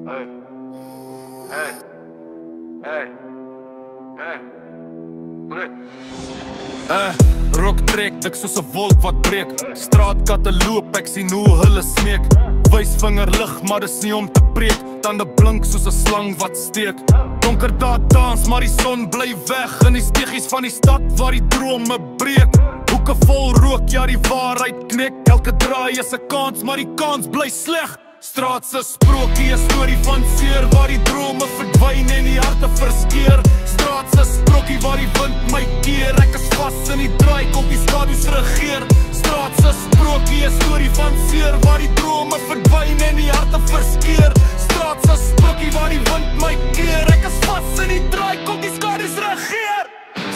Hey, hey, hey, hey, breek. Rok trek, dik soos 'n wolk wat breek. Straatkatte loop, ek sien hoe hulle smeek. Wysvinger lig, maar dis nie om te preek. Tande blink soos 'n slang wat steek. Donker daar dans, maar die son bly weg. In die steegies van die stad waar die drome breek. Hoeke vol rook, ja die waarheid knik. Elke draai is 'n kans, maar die kans bly sleg. Straat se sprokie, 'n storie van seer, waar die drome verdwyn en die harte verskeer. Straat se sprokie waar die wind my keer. Ek is vas in die draaikolk, die skadu's regeer. Straat se sprokie, 'n storie van seer, waar die drome verdwyn en die harte verskeer. Straat se sprokie waar die wind my keer. Ek is vas in die draaikolk, die skadu's regeer.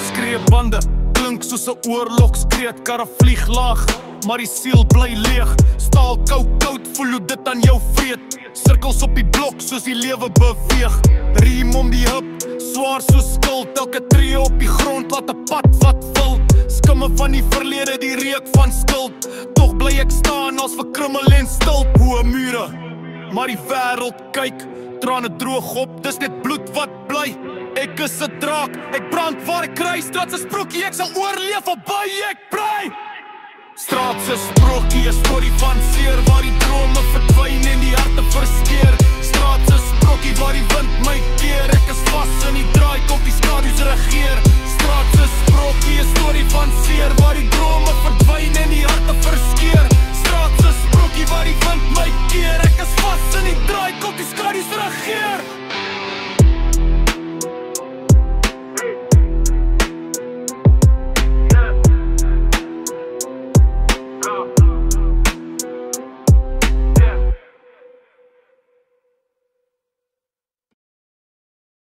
Skreeubande klink soos 'n oorlogskreet. Karre vlieg laag, maar die siel bly leeg. Staal koud, voel hoe dit aan jou vreet. Sirkels op die blok soos die lewe beweeg. Riem om die hip, swaar soos skuld. Elke tree op die grond laat 'n pad wat vul. Skimme van die verlede, die reuk van skuld. Tog bly ek staan als verkrummel en stil. Hoë mure, maar die wêreld kyk. Trane droog op, dis net bloed wat bly. Ek is 'n draak, ek brand waar ek kry. Straat se sprokie, ek sal oorleef al by ek bly. Straat se sprokie, 'n storie van seer.